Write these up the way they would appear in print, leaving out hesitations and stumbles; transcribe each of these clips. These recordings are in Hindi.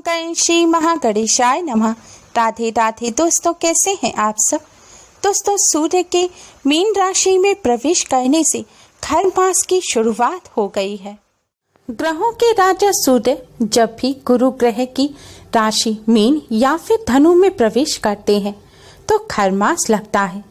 गण श्री महागणेशाय नमः। राधे राधे दोस्तों, कैसे हैं आप सब। दोस्तों, सूर्य के मीन राशि में प्रवेश करने से खर मास की शुरुआत हो गई है। ग्रहों के राजा सूर्य जब भी गुरु ग्रह की राशि मीन या फिर धनु में प्रवेश करते हैं तो खर मास लगता है।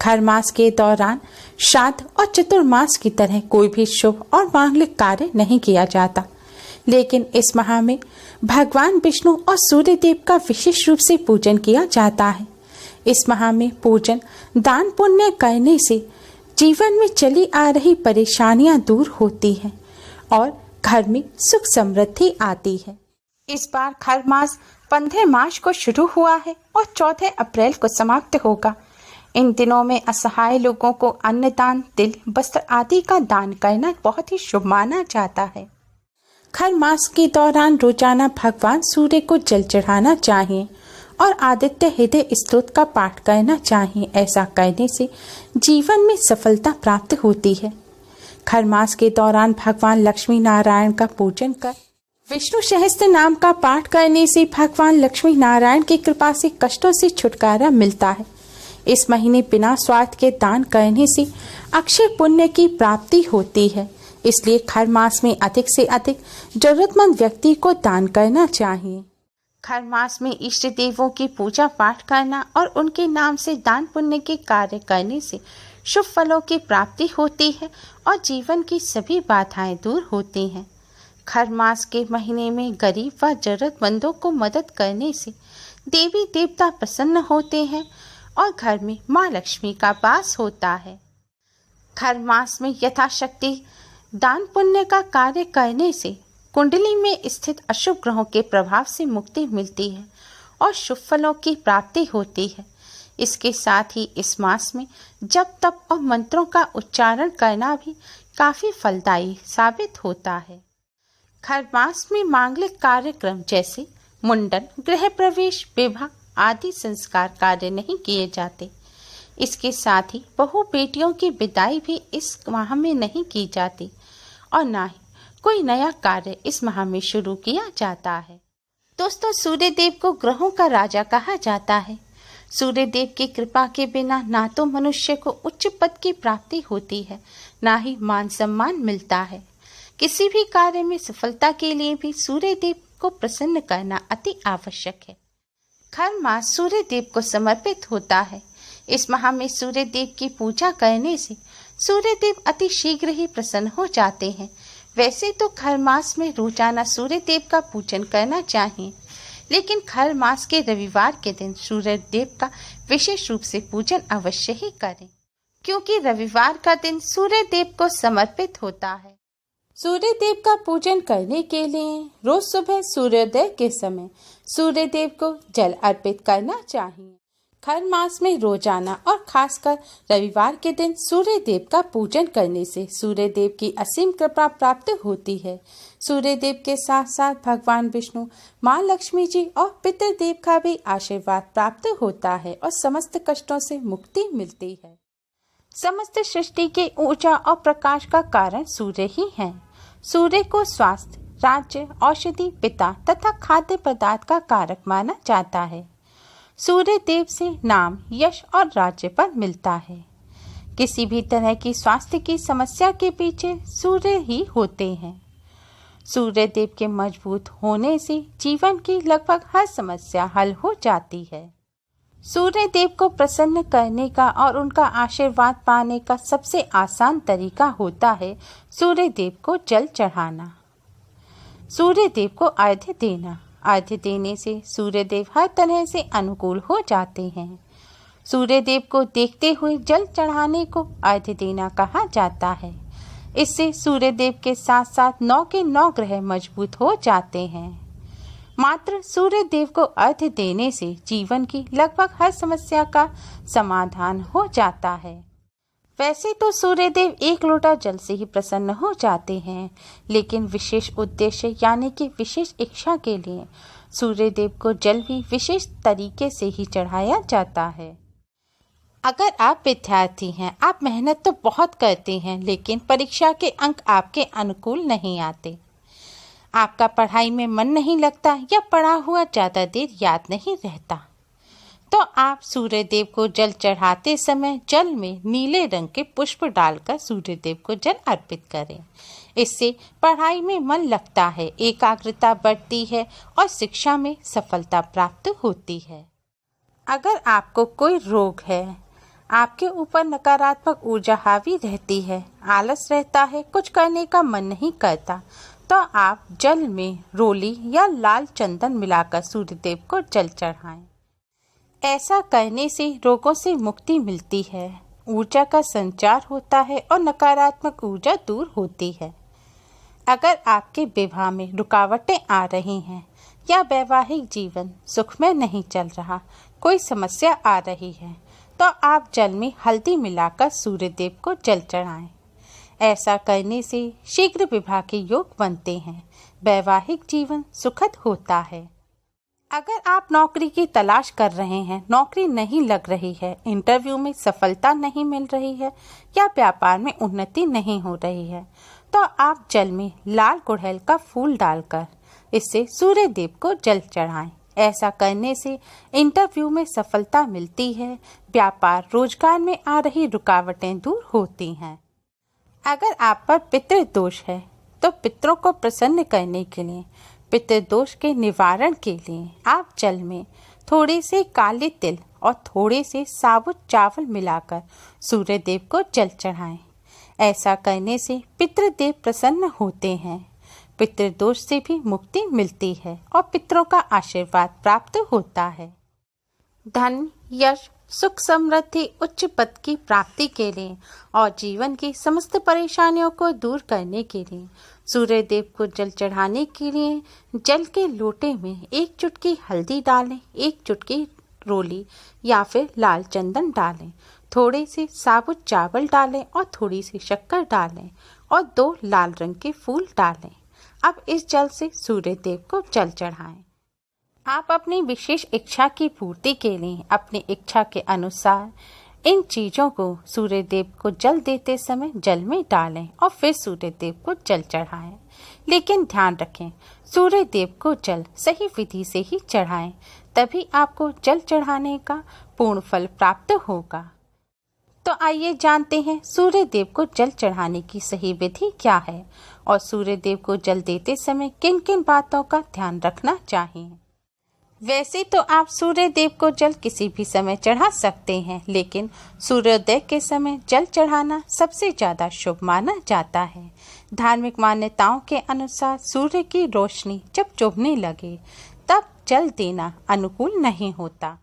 खर मास के दौरान श्राद्ध और चतुर्मास की तरह कोई भी शुभ और मांगलिक कार्य नहीं किया जाता, लेकिन इस माह में भगवान विष्णु और सूर्य देव का विशेष रूप से पूजन किया जाता है। इस माह में पूजन दान पुण्य करने से जीवन में चली आ रही परेशानियां दूर होती हैं और घर में सुख समृद्धि आती है। इस बार खर मास 15 मार्च को शुरू हुआ है और 14 अप्रैल को समाप्त होगा। इन दिनों में असहाय लोगों को अन्नदान, तिल, वस्त्र आदि का दान करना बहुत ही शुभ माना जाता है। खर मास के दौरान रोजाना भगवान सूर्य को जल चढ़ाना चाहिए और आदित्य हृदय स्तोत्र का पाठ करना चाहिए। ऐसा करने से जीवन में सफलता प्राप्त होती है। खर मास के दौरान भगवान लक्ष्मी नारायण का पूजन कर विष्णु सहस्त्र नाम का पाठ करने से भगवान लक्ष्मी नारायण की कृपा से कष्टों से छुटकारा मिलता है। इस महीने बिना स्वार्थ के दान करने से अक्षय पुण्य की प्राप्ति होती है, इसलिए खर मास में अधिक से अधिक जरूरतमंद व्यक्ति को दान करना चाहिए। खर मास में इष्ट देवों की पूजा पाठ करना और उनके नाम से दान पुण्य के कार्य करने से शुभ फलों की प्राप्ति होती है और जीवन की सभी बाधाएं दूर होती हैं। खर मास के महीने में गरीब व जरूरतमंदों को मदद करने से देवी देवता प्रसन्न होते हैं और घर में माँ लक्ष्मी का वास होता है। खर मास में यथाशक्ति दान पुण्य का कार्य करने से कुंडली में स्थित अशुभ ग्रहों के प्रभाव से मुक्ति मिलती है और शुभ फलों की प्राप्ति होती है। इसके साथ ही इस मास में जप तप और मंत्रों का उच्चारण करना भी काफी फलदायी साबित होता है। खर मास में मांगलिक कार्यक्रम जैसे मुंडन, गृह प्रवेश, विवाह आदि संस्कार कार्य नहीं किए जाते। इसके साथ ही बहु बेटियों की विदाई भी इस माह में नहीं की जाती और ना ही कोई नया कार्य इस माह में शुरू किया जाता है। दोस्तों, सूर्य देव को ग्रहों का राजा कहा जाता है। सूर्य देव की कृपा के बिना ना तो मनुष्य को उच्च पद की प्राप्ति होती है, ना ही मान सम्मान मिलता है। किसी भी कार्य में सफलता के लिए भी सूर्य देव को प्रसन्न करना अति आवश्यक है। खर मास सूर्य देव को समर्पित होता है। इस माह में सूर्य देव की पूजा करने से सूर्य देव अति शीघ्र ही प्रसन्न हो जाते हैं। वैसे तो खर मास में रोजाना सूर्य देव का पूजन करना चाहिए, लेकिन खर मास के रविवार के दिन सूर्य देव का विशेष रूप से पूजन अवश्य ही करें, क्योंकि रविवार का दिन सूर्य देव को समर्पित होता है। सूर्य देव का पूजन करने के लिए रोज सुबह सूर्योदय के समय सूर्य देव को जल अर्पित करना चाहिए। खर मास में रोजाना और खासकर रविवार के दिन सूर्य देव का पूजन करने से सूर्य देव की असीम कृपा प्राप्त होती है। सूर्य देव के साथ साथ भगवान विष्णु, माँ लक्ष्मी जी और पितृदेव का भी आशीर्वाद प्राप्त होता है और समस्त कष्टों से मुक्ति मिलती है। समस्त सृष्टि के ऊर्जा और प्रकाश का कारण सूर्य ही है। सूर्य को स्वास्थ्य, राज्य, औषधि, पिता तथा खाद्य पदार्थ का कारक माना जाता है। सूर्य देव से नाम, यश और राज्य पर मिलता है। किसी भी तरह की स्वास्थ्य की समस्या के पीछे सूर्य ही होते हैं। सूर्य देव के मजबूत होने से जीवन की लगभग हर समस्या हल हो जाती है। सूर्य देव को प्रसन्न करने का और उनका आशीर्वाद पाने का सबसे आसान तरीका होता है सूर्य देव को जल चढ़ाना। सूर्य देव को अर्घ्य देना। अर्घ्य देने से सूर्य देव हर तरह से अनुकूल हो जाते हैं। सूर्य देव को देखते हुए जल चढ़ाने को अर्घ्य देना कहा जाता है। इससे सूर्य देव के साथ साथ 9 के 9 ग्रह मजबूत हो जाते हैं। मात्र सूर्य देव को अर्घ्य देने से जीवन की लगभग हर समस्या का समाधान हो जाता है। वैसे तो सूर्य देव 1 लोटा जल से ही प्रसन्न हो जाते हैं, लेकिन विशेष उद्देश्य यानी कि विशेष इच्छा के लिए सूर्य देव को जल भी विशेष तरीके से ही चढ़ाया जाता है। अगर आप विद्यार्थी हैं, आप मेहनत तो बहुत करते हैं, लेकिन परीक्षा के अंक आपके अनुकूल नहीं आते। आपका पढ़ाई में मन नहीं लगता या पढ़ा हुआ ज़्यादा देर याद नहीं रहता, तो आप सूर्य देव को जल चढ़ाते समय जल में नीले रंग के पुष्प डालकर सूर्य देव को जल अर्पित करें। इससे पढ़ाई में मन लगता है, एकाग्रता बढ़ती है और शिक्षा में सफलता प्राप्त होती है। अगर आपको कोई रोग है, आपके ऊपर नकारात्मक ऊर्जा हावी रहती है, आलस रहता है, कुछ करने का मन नहीं करता, तो आप जल में रोली या लाल चंदन मिलाकर सूर्यदेव को जल चढ़ाएं। ऐसा करने से रोगों से मुक्ति मिलती है, ऊर्जा का संचार होता है और नकारात्मक ऊर्जा दूर होती है। अगर आपके विवाह में रुकावटें आ रही हैं या वैवाहिक जीवन सुखमय नहीं चल रहा, कोई समस्या आ रही है, तो आप जल में हल्दी मिलाकर सूर्यदेव को जल चढ़ाएं। ऐसा करने से शीघ्र विवाह के योग बनते हैं, वैवाहिक जीवन सुखद होता है। अगर आप नौकरी की तलाश कर रहे हैं, नौकरी नहीं लग रही है, इंटरव्यू में सफलता नहीं मिल रही है या व्यापार में उन्नति नहीं हो रही है, तो आप जल में लाल गुड़हल का फूल डालकर इससे सूर्य देव को जल चढ़ाएं। ऐसा करने से इंटरव्यू में सफलता मिलती है, व्यापार रोजगार में आ रही रुकावटें दूर होती हैं। अगर आप पर पितृदोष है, तो पितरों को प्रसन्न करने के लिए, पितृदोष के निवारण के लिए आप जल में थोड़े से काले तिल और थोड़े से साबुत चावल मिलाकर सूर्य देव को जल चढ़ाएं। ऐसा करने से पितृदेव प्रसन्न होते हैं, पितृदोष से भी मुक्ति मिलती है और पितरों का आशीर्वाद प्राप्त होता है। धन, यश, सुख, समृद्धि, उच्च पद की प्राप्ति के लिए और जीवन की समस्त परेशानियों को दूर करने के लिए सूर्य देव को जल चढ़ाने के लिए जल के लोटे में एक चुटकी हल्दी डालें, एक चुटकी रोली या फिर लाल चंदन डालें, थोड़े से साबुत चावल डालें और थोड़ी सी शक्कर डालें और 2 लाल रंग के फूल डालें। अब इस जल से सूर्य देव को जल चढ़ाएं। आप अपनी विशेष इच्छा की पूर्ति के लिए अपनी इच्छा के अनुसार इन चीजों को सूर्य देव को जल देते समय जल में डालें और फिर सूर्य देव को जल चढ़ाएं। लेकिन ध्यान रखें, सूर्य देव को जल सही विधि से ही चढ़ाएं, तभी आपको जल चढ़ाने का पूर्ण फल प्राप्त होगा। तो आइए जानते हैं सूर्य देव को जल चढ़ाने की सही विधि क्या है और सूर्य देव को जल देते समय किन किन बातों का ध्यान रखना चाहिए। वैसे तो आप सूर्य देव को जल किसी भी समय चढ़ा सकते हैं, लेकिन सूर्योदय के समय जल चढ़ाना सबसे ज्यादा शुभ माना जाता है। धार्मिक मान्यताओं के अनुसार सूर्य की रोशनी जब चुभने लगे तब जल देना अनुकूल नहीं होता।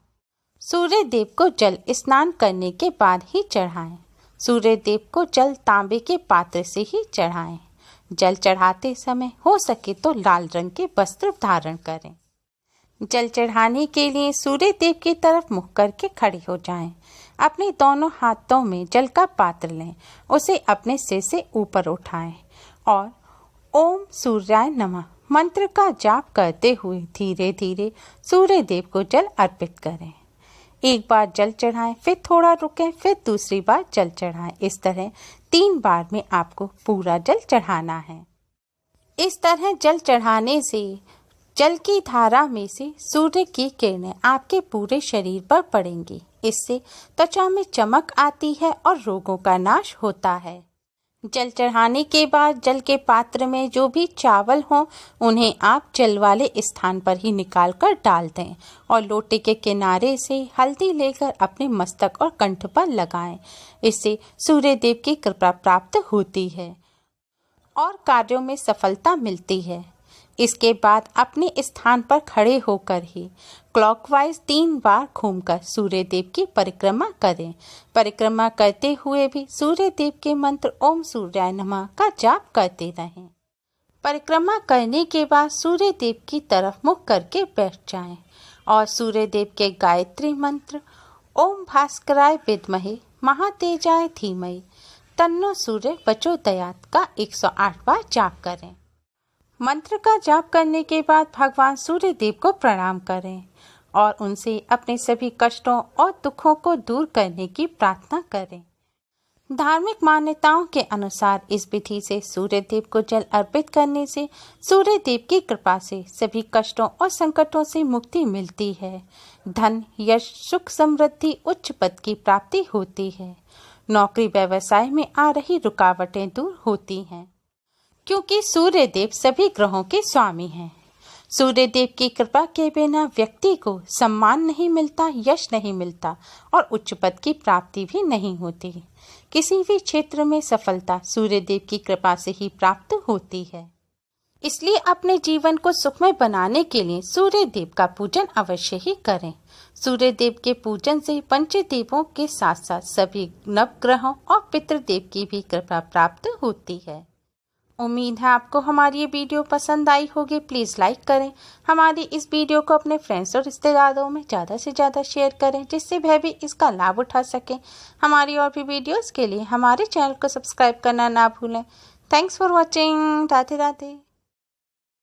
सूर्य देव को जल स्नान करने के बाद ही चढ़ाएं। सूर्य देव को जल तांबे के पात्र से ही चढ़ाएं। जल चढ़ाते समय हो सके तो लाल रंग के वस्त्र धारण करें। जल चढ़ाने के लिए सूर्य देव की तरफ मुख करके खड़े हो जाएं। अपने दोनों हाथों में जल का पात्र लें, उसे अपने सिर से ऊपर उठाएं और ओम सूर्याय नमः मंत्र का जाप करते हुए धीरे धीरे सूर्य देव को जल अर्पित करें। एक बार जल चढ़ाएं, फिर थोड़ा रुकें, फिर दूसरी बार जल चढ़ाएं। इस तरह 3 बार में आपको पूरा जल चढ़ाना है। इस तरह जल चढ़ाने से जल की धारा में से सूर्य की किरणें आपके पूरे शरीर पर पड़ेंगी। इससे त्वचा में चमक आती है और रोगों का नाश होता है। जल चढ़ाने के बाद जल के पात्र में जो भी चावल हों उन्हें आप जल वाले स्थान पर ही निकाल कर डाल दें और लोटे के किनारे से हल्दी लेकर अपने मस्तक और कंठ पर लगाएं। इससे सूर्य देव की कृपा प्राप्त होती है और कार्यों में सफलता मिलती है। इसके बाद अपने स्थान पर खड़े होकर ही क्लॉकवाइज 3 बार घूमकर सूर्य देव की परिक्रमा करें। परिक्रमा करते हुए भी सूर्य देव के मंत्र ओम सूर्याय नमः का जाप करते रहें। परिक्रमा करने के बाद सूर्य देव की तरफ मुख करके बैठ जाएं और सूर्य देव के गायत्री मंत्र ओम भास्कराय विद्महे महातेजाय धीमहि तन्नो सूर्य प्रचोदयात् का 108 बार जाप करें। मंत्र का जाप करने के बाद भगवान सूर्य देव को प्रणाम करें और उनसे अपने सभी कष्टों और दुखों को दूर करने की प्रार्थना करें। धार्मिक मान्यताओं के अनुसार इस विधि से सूर्य देव को जल अर्पित करने से सूर्य देव की कृपा से सभी कष्टों और संकटों से मुक्ति मिलती है। धन, यश, सुख, समृद्धि, उच्च पद की प्राप्ति होती है। नौकरी व्यवसाय में आ रही रुकावटें दूर होती हैं, क्योंकि सूर्य देव सभी ग्रहों के स्वामी हैं। सूर्य देव की कृपा के बिना व्यक्ति को सम्मान नहीं मिलता, यश नहीं मिलता और उच्च पद की प्राप्ति भी नहीं होती। किसी भी क्षेत्र में सफलता सूर्य देव की कृपा से ही प्राप्त होती है। इसलिए अपने जीवन को सुखमय बनाने के लिए सूर्य देव का पूजन अवश्य ही करें। सूर्य देव के पूजन से पंचदेवों के साथ साथ सभी नवग्रहों और पितृदेव की भी कृपा प्राप्त होती है। उम्मीद है आपको हमारी ये वीडियो पसंद आई होगी। प्लीज़ लाइक करें। हमारी इस वीडियो को अपने फ्रेंड्स और रिश्तेदारों में ज़्यादा से ज़्यादा शेयर करें, जिससे वह भी इसका लाभ उठा सकें। हमारी और भी वीडियोस के लिए हमारे चैनल को सब्सक्राइब करना ना भूलें। Thanks for watching. Radhe Radhe.